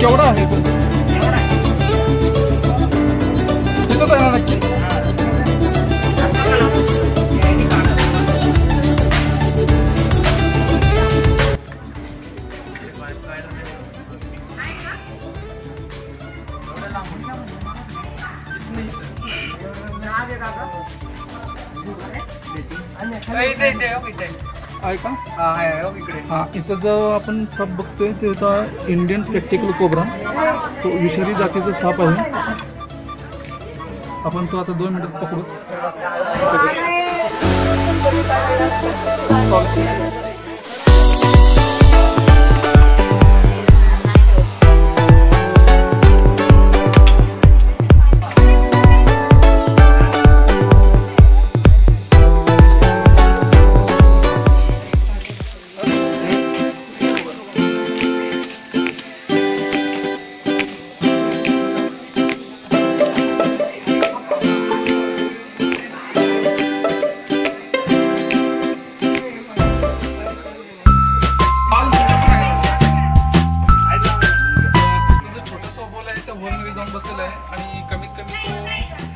केवढा आहे तो? तिथंच आहे ना नक्की? आहे का? हा, इथं जो आपण साप बघतोय ते होता इंडियन स्पेक्टिकल कोब्रा. तो विषारी जातीचा साप आहे. आपण तो आता 2 मिनिटात पकडूच. चालेल. आणि कमीत कमी तो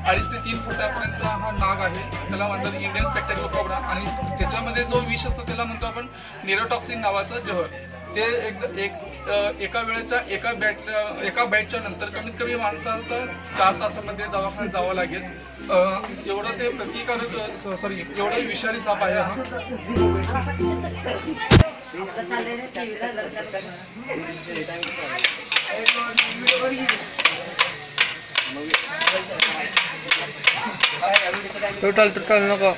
2.5 ते 3 फुटापर्यंतचा हा नाग आहे. त्याला म्हणतात इंडियन स्पेक्टिकल कोब्रा. आणि त्याच्यामध्ये जो विष असतो त्याला म्हणतो आपण नेरोटॉक्सिन नावाचं जहर. ते एका वेळेच्या एका बाईटच्या नंतर कमीत कमी माणसाला 4 तासामध्ये दवाखान्यात जावं लागेल. एवढं ते प्रतिकारक एवढा विषारी साप आहे हा. टोटल नको.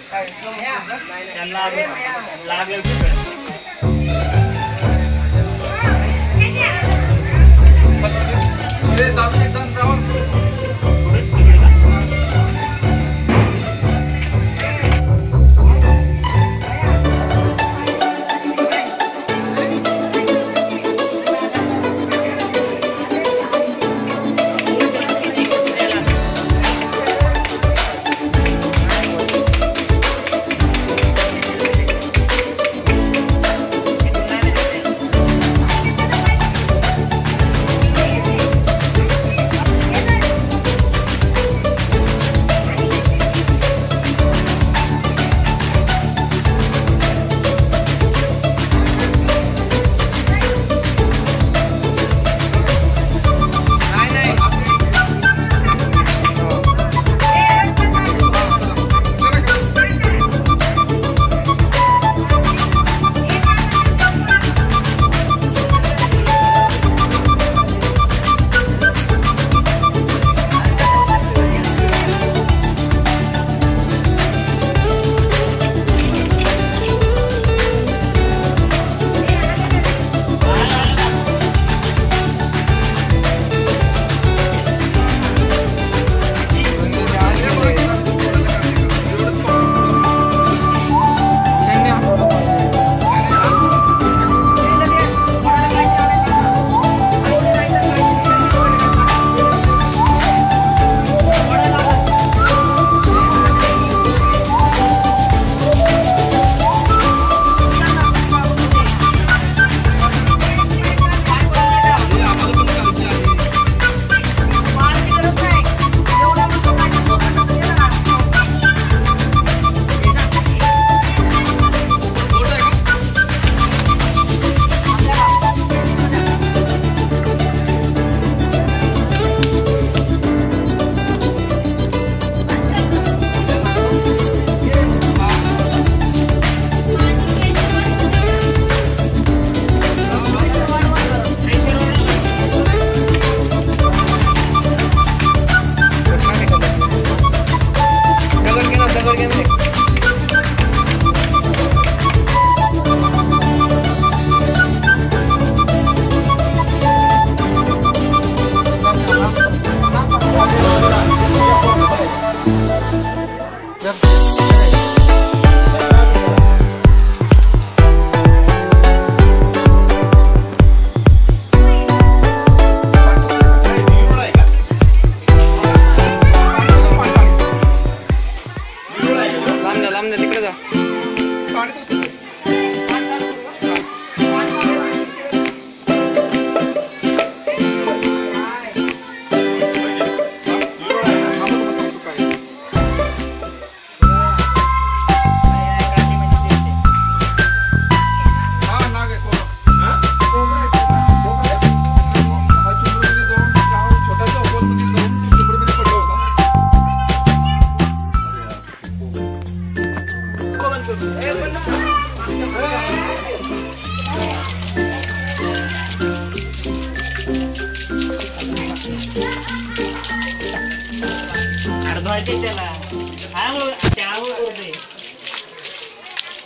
कळते त्याला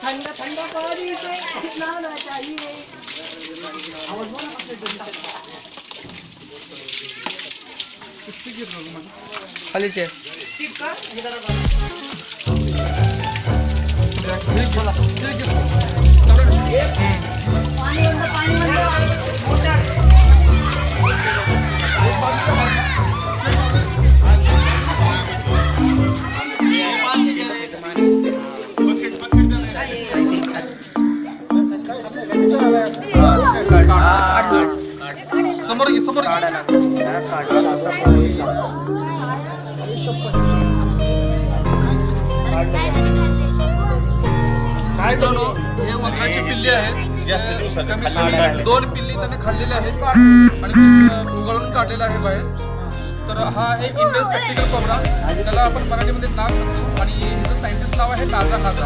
ठंडा ठंडा पानी से नहाना चाहिए। खाली चे समोर घे समोर काय तर हे वनराची पिल्ली आहेत जास्त दिवसाच्या कमीत खाल्लेली कमी काढली. 2 पिल्ली त्याने खाल्लेल्या आहेत आणि उघडून काढलेला आहे बाहेर. तर हा एक इंडियन स्पेक्टिकल कोबरा, त्याला आपण मराठीमध्ये नाग म्हणतो आणि हिचं सायंटिस्ट नाव आहे नाजा नाजा.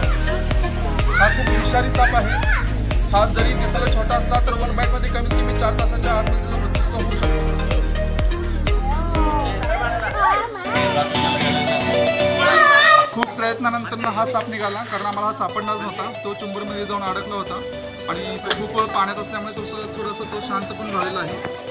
हा खूप विषारी साप आहे. हा जरी दिसायला छोटा असला तर वन बाईटमध्ये कमीत कमी 4 तासाच्या आतमध्ये त्याचा मृत्यू होऊ शकतो. खूप प्रयत्नानंतर हा साप निघाला, कारण आम्हाला हा सापडणारच नव्हता. तो चुंबूरमध्ये जाऊन अडकला होता आणि तो खूप पाण्यात असल्यामुळे थोडंसं तो शांत पण झालेला आहे.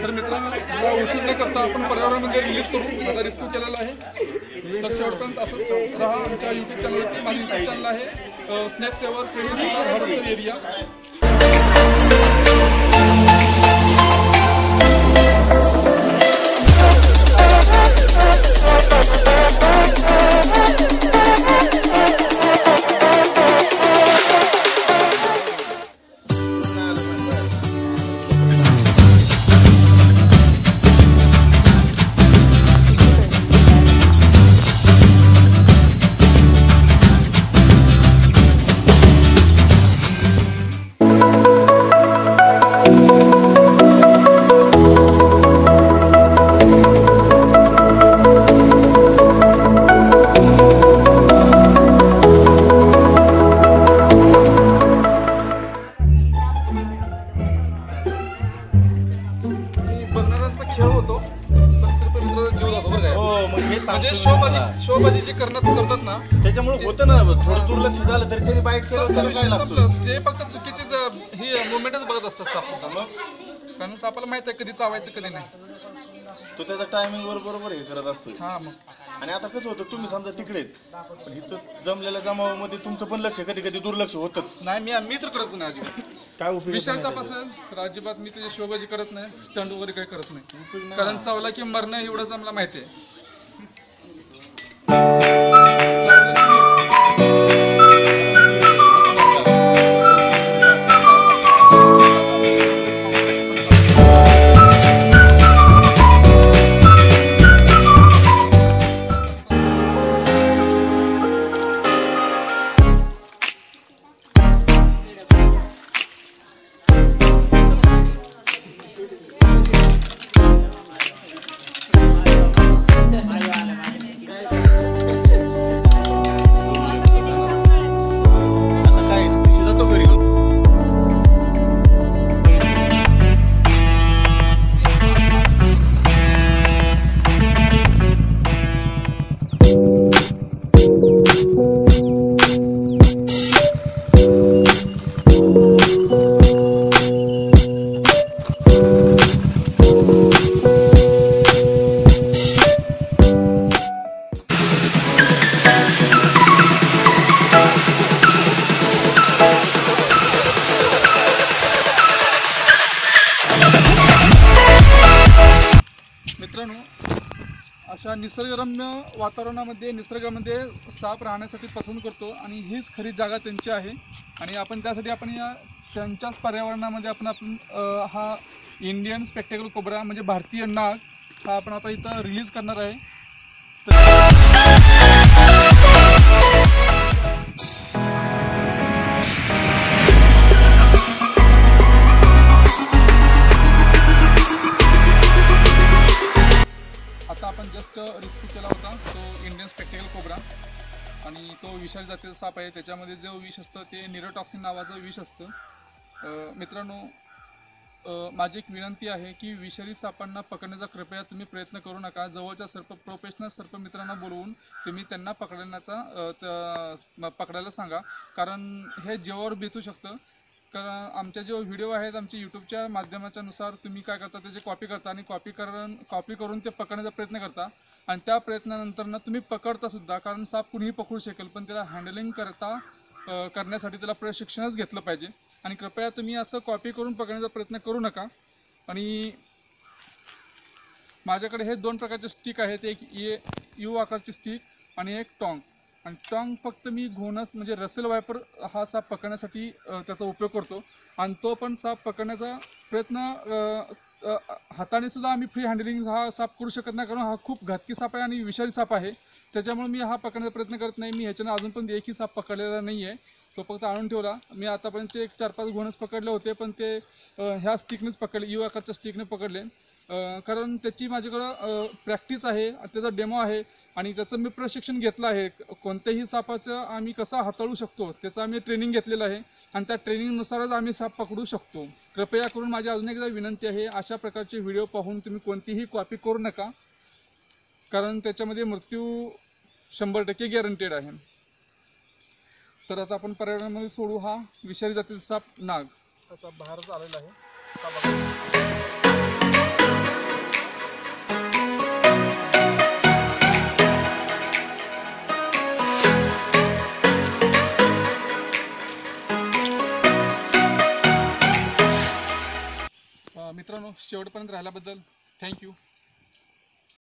तर मित्रांनो, मला उशीर न करता आपण पर्यावरणामध्ये रिलीज करू, माझा रिस्क्यू केलेला आहे. तर शेवटपर्यंत असंच राहा. आमच्या यूट्यूब चॅनलवरती माझं यूट्यूब चॅनल आहे स्नेक सेवर फ्रेंड्स एरिया. म्हणजे शोबाजी जे करतात ना, त्याच्यामुळे होतं ना, थोडं दुर्लक्ष झालं तरी त्यांनी बाईट केलं. ते फक्त चुकीची ही मुवमेंटच बघत असतात साप सुद्धा. कारण सापाला माहित आहे कधी चावायचं कधी नाही. तो त्याचा टायमिंग बरोबर हे करत असतो. हा मग. आणि आता कसं होतं, तुम्ही समजा तिकडे पण इथं जमलेल्या जमावामध्ये तुमचं पण लक्ष कधी कधी दुर्लक्ष होतच नाही. मी तर करतच नाही अजिबात. काय उपयोग विषय साप असेल तर अजिबात मी त्याची शोबाजी करत नाही, स्टंट वगैरे काही करत नाही. कारण चावला की मरणं एवढंच आम्हाला माहिती आहे. मित्रांनो, अशा निसर्गरम्य वातावरणामध्ये निसर्गामध्ये साप राहण्यासाठी पसंत करतो आणि हीच खरी जागा त्यांची आहे. आणि आपण त्यासाठी आपण या त्यांच्याच पर्यावरणामध्ये आपण हा इंडियन स्पेक्टिकल कोबरा म्हणजे भारतीय नाग हा आपण आता इथं रिलीज करणार आहे. तर साप आहे त्याच्यामध्ये जो विष असतं ते निरोटॉक्सिन नावाचं विष असतं. मित्रांनो, माझी एक विनंती आहे की विषारी सापांना पकडण्याचा कृपया तुम्ही प्रयत्न करू नका. जवळच्या प्रोफेशनल सर्प मित्रांना बोलवून तुम्ही त्यांना पकडायला सांगा, कारण हे जीवावर बेतू शकतं. कारण आमच्या जे व्हिडिओ आहेत आमच्या यूट्यूबच्या माध्यमाच्या नुसार तुम्ही काय करता, त्याची कॉपी करता आणि कॉपी करून ते पकडण्याचा प्रयत्न करता आणि त्या प्रयत्नानंतर ना तुम्ही पकडतासुद्धा, कारण साप कुणीही पकडू शकेल, पण त्याला हँडलिंग करण्यासाठी त्याला प्रशिक्षणच घेतलं पाहिजे. आणि कृपया तुम्ही असं कॉपी करून पकडण्याचा प्रयत्न करू नका. आणि माझ्याकडे हे 2 प्रकारचे स्टिक आहेत, एक यू आकारची स्टिक आणि एक टॉंग. आणि टॉंग फक्त मी घोणस म्हणजे रसेल वायपर हा साप पकडण्यासाठी त्याचा उपयोग करतो. आणि तो पण साप पकडण्याचा प्रयत्न हाताने सुद्धा आम्ही फ्री हँडलिंग हा साप करू शकत नाही, कारण हा खूप घातकी साप आहे आणि विषारी साप आहे. त्याच्यामुळे मी हा पकडण्याचा प्रयत्न करत नाही. मी ह्याच्यानं अजून पण एकही साप पकडलेला नाही आहे, तो फक्त आणून ठेवला. मी आतापर्यंत एक 4-5 घोणस पकडले होते, पण ते ह्या स्टिकनेच पकडले, यू आकारच्या स्टिकने पकडले. कारण त्याची माझ्याकडं प्रॅक्टिस आहे, त्याचा डेमो आहे आणि त्याचं मी प्रशिक्षण घेतलं आहे. कोणत्याही सापाचं आम्ही कसा हाताळू शकतो त्याचं आम्ही ट्रेनिंग घेतलेलं आहे आणि त्या ट्रेनिंगनुसारच आम्ही साप पकडू शकतो. कृपया करून माझी अजून एकदा विनंती आहे, अशा प्रकारचे व्हिडिओ पाहून तुम्ही कोणतीही कॉपी करू नका, कारण त्याच्यामध्ये मृत्यू 100% गॅरंटेड आहे. तर आता आपण पर्यावरणामध्ये सोडू हा विषारी जातीचा साप नाग. आता बाहेरच आलेला आहे. मित्रांनो, शेवटपर्यंत राहिल्याबद्दल थँक्यू.